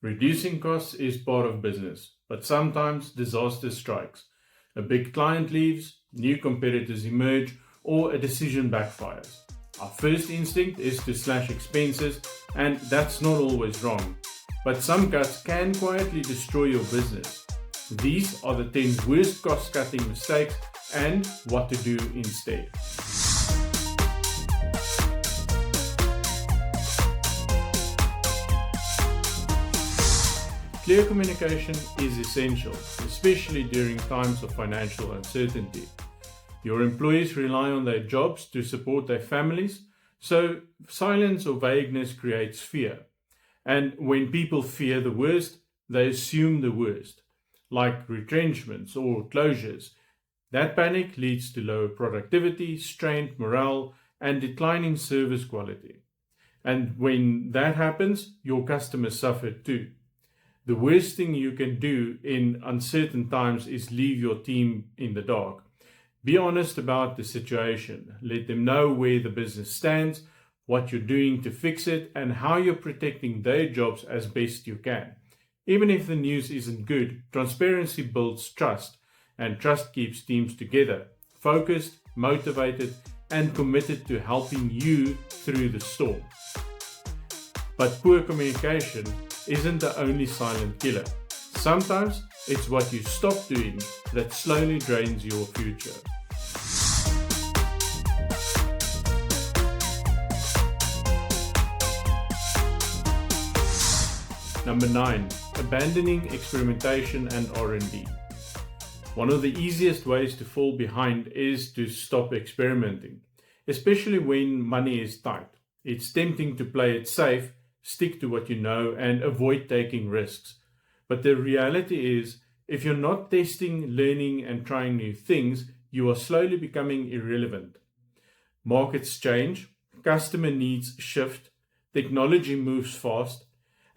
Reducing costs is part of business, but sometimes disaster strikes. A big client leaves, new competitors emerge, or a decision backfires. Our first instinct is to slash expenses, and that's not always wrong. But some cuts can quietly destroy your business. These are the 10 worst cost-cutting mistakes and what to do instead. Clear communication is essential, especially during times of financial uncertainty. Your employees rely on their jobs to support their families, so silence or vagueness creates fear. And when people fear the worst, they assume the worst, like retrenchments or closures. That panic leads to lower productivity, strained morale, and declining service quality. And when that happens, your customers suffer too. The worst thing you can do in uncertain times is leave your team in the dark. Be honest about the situation. Let them know where the business stands, what you're doing to fix it, and how you're protecting their jobs as best you can. Even if the news isn't good, transparency builds trust, and trust keeps teams together, focused, motivated, and committed to helping you through the storm. But poor communication isn't the only silent killer. Sometimes it's what you stop doing that slowly drains your future. Number 9. Abandoning experimentation and R&D. One of the easiest ways to fall behind is to stop experimenting, especially when money is tight. It's tempting to play it safe, stick to what you know, and avoid taking risks. But the reality is, if you're not testing, learning, and trying new things, you are slowly becoming irrelevant. Markets change, customer needs shift, technology moves fast,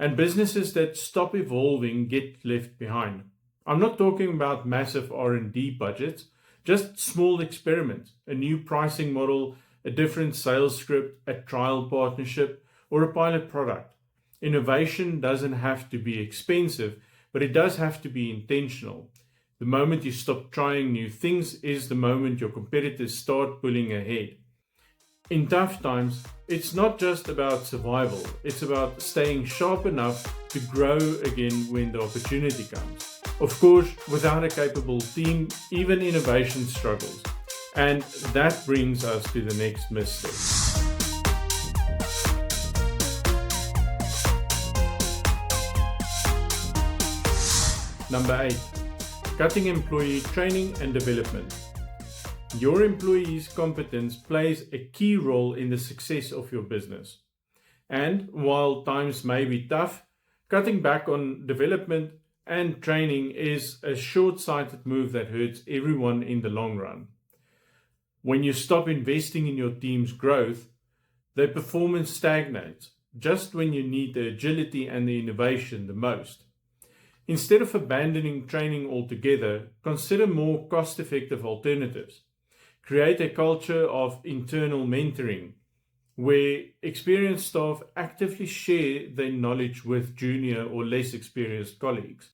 and businesses that stop evolving get left behind. I'm not talking about massive R&D budgets, just small experiments, a new pricing model, a different sales script, a trial partnership, or a pilot product. Innovation doesn't have to be expensive, but it does have to be intentional. The moment you stop trying new things is the moment your competitors start pulling ahead. In tough times, it's not just about survival, it's about staying sharp enough to grow again when the opportunity comes. Of course, without a capable team, even innovation struggles. And that brings us to the next mistake. Number 8. Cutting employee training and development. Your employees' competence plays a key role in the success of your business. And while times may be tough, cutting back on development and training is a short-sighted move that hurts everyone in the long run. When you stop investing in your team's growth, their performance stagnates just when you need the agility and the innovation the most. Instead of abandoning training altogether, consider more cost-effective alternatives. Create a culture of internal mentoring, where experienced staff actively share their knowledge with junior or less experienced colleagues.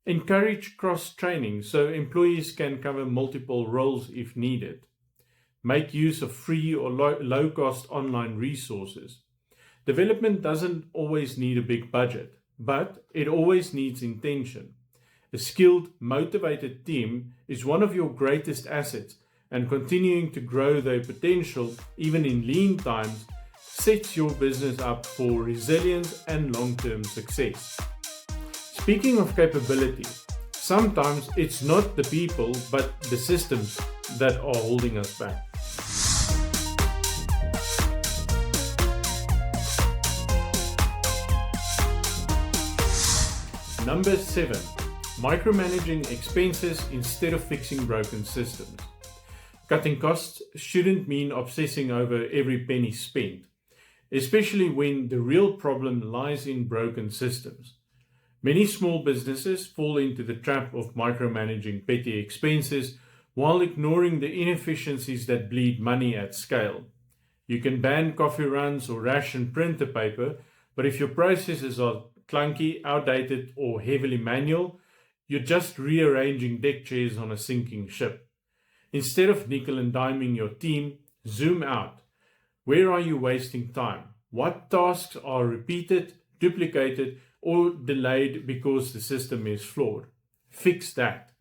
Encourage cross-training so employees can cover multiple roles if needed. Make use of free or low-cost online resources. Development doesn't always need a big budget, but it always needs intention. A skilled, motivated team is one of your greatest assets, and continuing to grow their potential, even in lean times, sets your business up for resilience and long-term success. Speaking of capability, sometimes it's not the people, but the systems that are holding us back. Number 7. Micromanaging expenses instead of fixing broken systems. Cutting costs shouldn't mean obsessing over every penny spent, especially when the real problem lies in broken systems. Many small businesses fall into the trap of micromanaging petty expenses while ignoring the inefficiencies that bleed money at scale. You can ban coffee runs or ration printer paper, but if your processes are clunky, outdated, or heavily manual, you're just rearranging deck chairs on a sinking ship. Instead of nickel and diming your team, zoom out. Where are you wasting time? What tasks are repeated, duplicated, or delayed because the system is flawed? Fix that.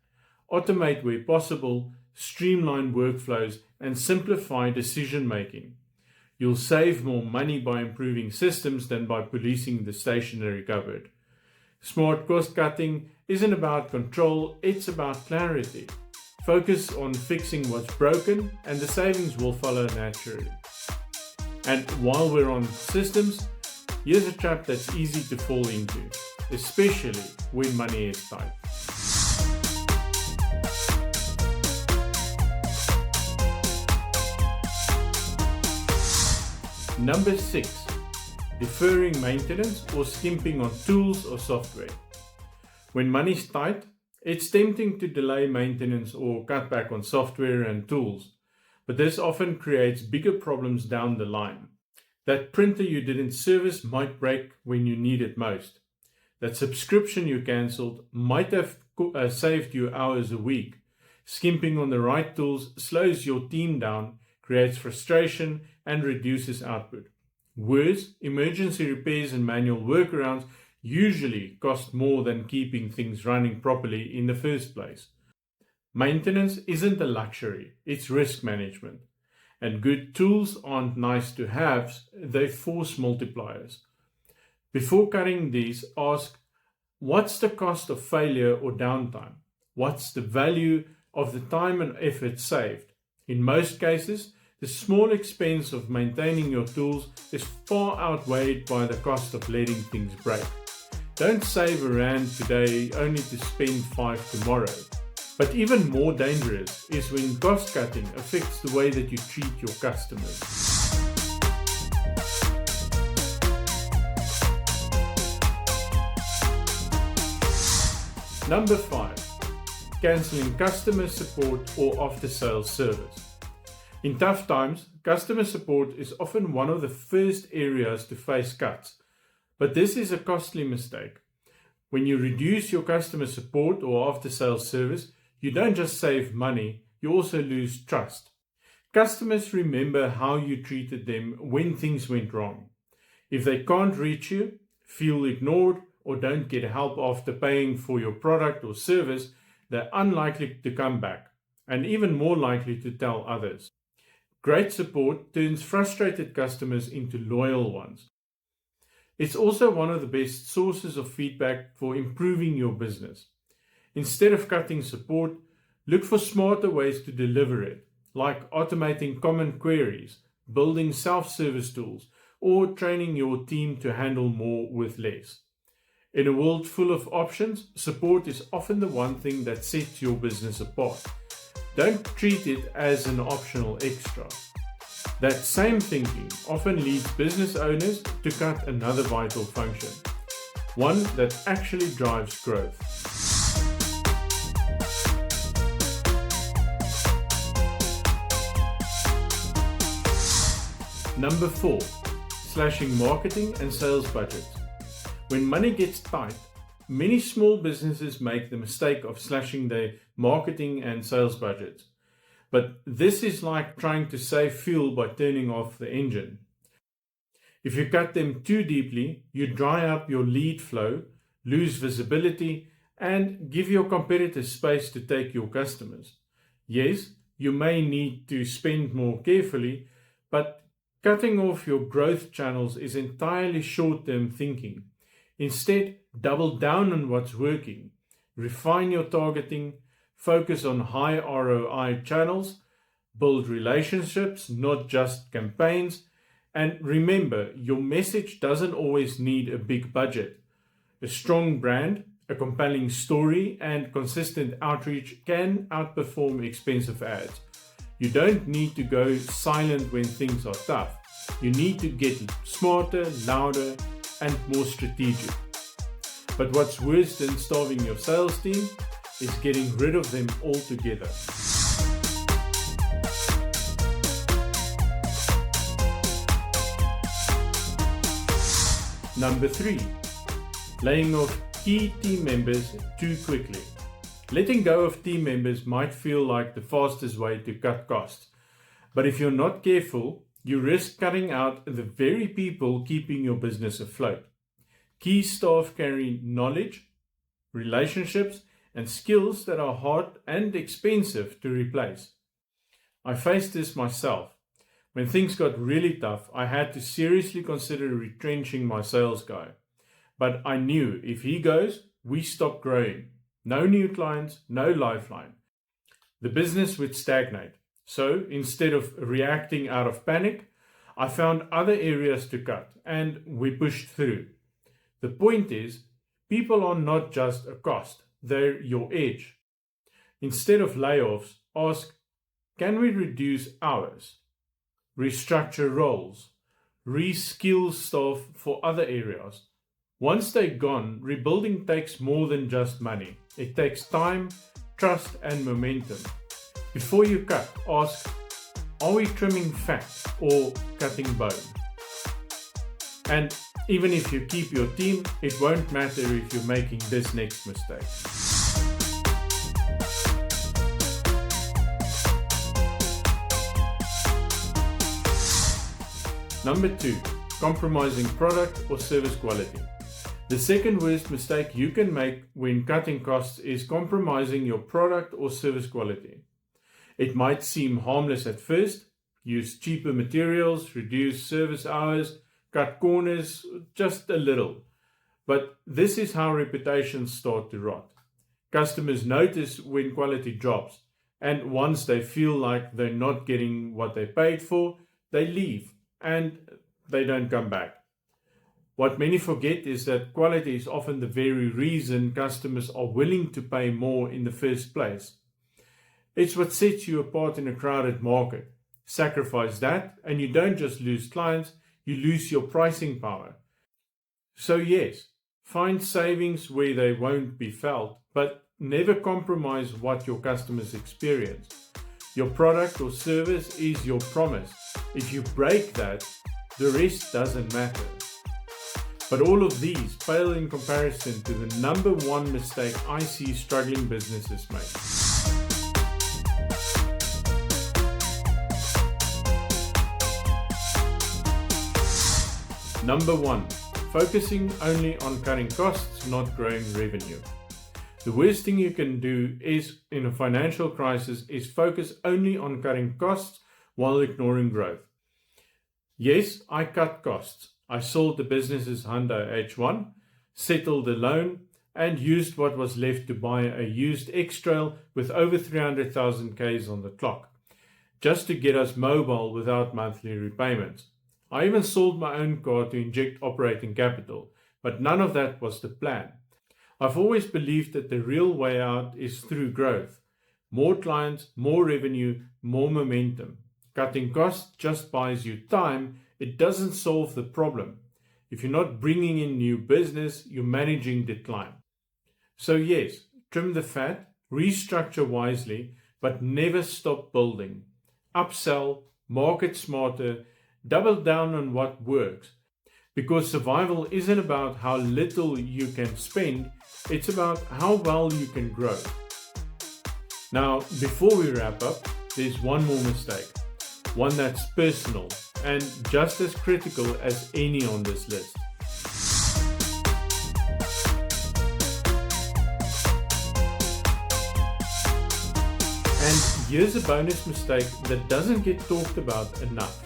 Automate where possible, streamline workflows, and simplify decision making. You'll save more money by improving systems than by policing the stationary cupboard. Smart cost cutting isn't about control, it's about clarity. Focus on fixing what's broken and the savings will follow naturally. And while we're on systems, here's a trap that's easy to fall into, especially when money is tight. Number 6, deferring maintenance or skimping on tools or software. When money's tight, it's tempting to delay maintenance or cut back on software and tools, but this often creates bigger problems down the line. That printer you didn't service might break when you need it most. That subscription you cancelled might have saved you hours a week. Skimping on the right tools slows your team down, creates frustration, and reduces output. Worse, emergency repairs and manual workarounds usually cost more than keeping things running properly in the first place. Maintenance isn't a luxury, it's risk management. And good tools aren't nice to haves, they're force multipliers. Before cutting these, ask, what's the cost of failure or downtime? What's the value of the time and effort saved? In most cases, the small expense of maintaining your tools is far outweighed by the cost of letting things break. Don't save a rand today only to spend 5 tomorrow. But even more dangerous is when cost cutting affects the way that you treat your customers. Number 5, cancelling customer support or after-sales service. In tough times, customer support is often one of the first areas to face cuts, but this is a costly mistake. When you reduce your customer support or after-sales service, you don't just save money, you also lose trust. Customers remember how you treated them when things went wrong. If they can't reach you, feel ignored, or don't get help after paying for your product or service, they're unlikely to come back, and even more likely to tell others. Great support turns frustrated customers into loyal ones. It's also one of the best sources of feedback for improving your business. Instead of cutting support, look for smarter ways to deliver it, like automating common queries, building self-service tools, or training your team to handle more with less. In a world full of options, support is often the one thing that sets your business apart. Don't treat it as an optional extra. That same thinking often leads business owners to cut another vital function, one that actually drives growth. Number 4, slashing marketing and sales budgets. When money gets tight, many small businesses make the mistake of slashing their marketing and sales budgets. But this is like trying to save fuel by turning off the engine. If you cut them too deeply, you dry up your lead flow, lose visibility, and give your competitors space to take your customers. Yes, you may need to spend more carefully, but cutting off your growth channels is entirely short-term thinking. Instead, double down on what's working. Refine your targeting, focus on high ROI channels, build relationships, not just campaigns, and remember, your message doesn't always need a big budget. A strong brand, a compelling story, and consistent outreach can outperform expensive ads. You don't need to go silent when things are tough. You need to get smarter, louder, and more strategic. But what's worse than starving your sales team is getting rid of them altogether. Number 3, laying off key team members too quickly. Letting go of team members might feel like the fastest way to cut costs, but if you're not careful, you risk cutting out the very people keeping your business afloat. Key staff carry knowledge, relationships, and skills that are hard and expensive to replace. I faced this myself. When things got really tough, I had to seriously consider retrenching my sales guy. But I knew if he goes, we stop growing. No new clients, no lifeline. The business would stagnate. So instead of reacting out of panic, I found other areas to cut and we pushed through. The point is, people are not just a cost, they're your edge. Instead of layoffs, ask, can we reduce hours, restructure roles, reskill staff for other areas? Once they're gone, rebuilding takes more than just money. It takes time, trust, and momentum. Before you cut, ask, are we trimming fat or cutting bone? And even if you keep your team, it won't matter if you're making this next mistake. Number 2, compromising product or service quality. The second worst mistake you can make when cutting costs is compromising your product or service quality. It might seem harmless at first. Use cheaper materials, reduce service hours, cut corners just a little. But this is how reputations start to rot. Customers notice when quality drops, and once they feel like they're not getting what they paid for, they leave and they don't come back. What many forget is that quality is often the very reason customers are willing to pay more in the first place. It's what sets you apart in a crowded market. Sacrifice that and you don't just lose clients, you lose your pricing power. So yes, find savings where they won't be felt, but never compromise what your customers experience. Your product or service is your promise. If you break that, the rest doesn't matter. But all of these pale in comparison to the number one mistake I see struggling businesses make. Number 1, focusing only on cutting costs, not growing revenue. The worst thing you can do is, in a financial crisis, is focus only on cutting costs while ignoring growth. Yes, I cut costs. I sold the business's Hyundai H1, settled the loan, and used what was left to buy a used X-Trail with over 300,000 Ks on the clock, just to get us mobile without monthly repayments. I even sold my own car to inject operating capital, but none of that was the plan. I've always believed that the real way out is through growth. More clients, more revenue, more momentum. Cutting costs just buys you time. It doesn't solve the problem. If you're not bringing in new business, you're managing decline. So yes, trim the fat, restructure wisely, but never stop building. Upsell, market smarter, double down on what works. Because survival isn't about how little you can spend, it's about how well you can grow. Now, before we wrap up, there's one more mistake. One that's personal and just as critical as any on this list. And here's a bonus mistake that doesn't get talked about enough.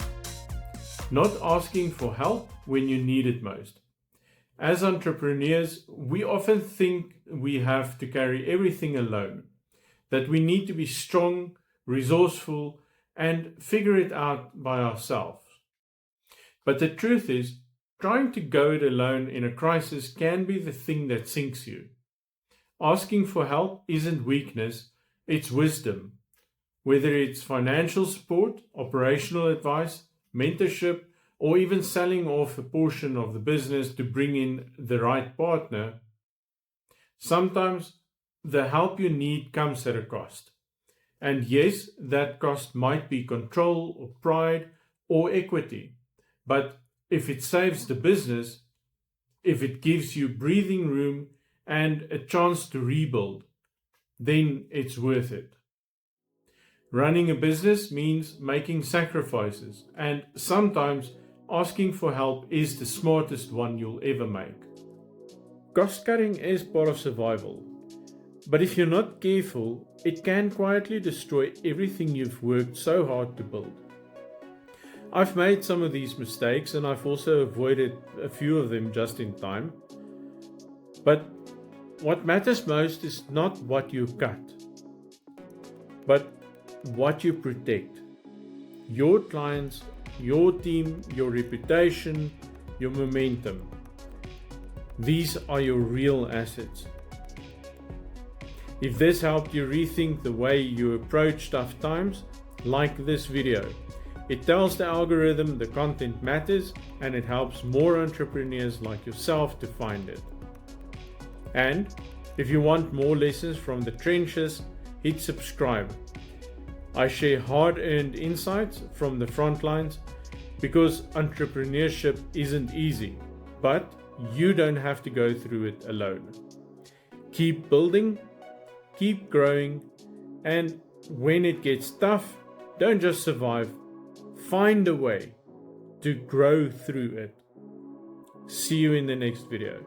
Not asking for help when you need it most. As entrepreneurs, we often think we have to carry everything alone, that we need to be strong, resourceful, and figure it out by ourselves. But the truth is, trying to go it alone in a crisis can be the thing that sinks you. Asking for help isn't weakness, it's wisdom. Whether it's financial support, operational advice, mentorship, or even selling off a portion of the business to bring in the right partner, sometimes the help you need comes at a cost. And yes, that cost might be control or pride or equity. But if it saves the business, if it gives you breathing room and a chance to rebuild, then it's worth it. Running a business means making sacrifices, and sometimes asking for help is the smartest one you'll ever make. Cost cutting is part of survival, but if you're not careful, it can quietly destroy everything you've worked so hard to build. I've made some of these mistakes, and I've also avoided a few of them just in time. But what matters most is not what you cut, but what you protect. Your clients, your team, your reputation, your momentum. These are your real assets. If this helped you rethink the way you approach tough times, like this video. It tells the algorithm the content matters, and it helps more entrepreneurs like yourself to find it. And if you want more lessons from the trenches, hit subscribe. I share hard-earned insights from the front lines because entrepreneurship isn't easy, but you don't have to go through it alone. Keep building, keep growing, and when it gets tough, don't just survive, find a way to grow through it. See you in the next video.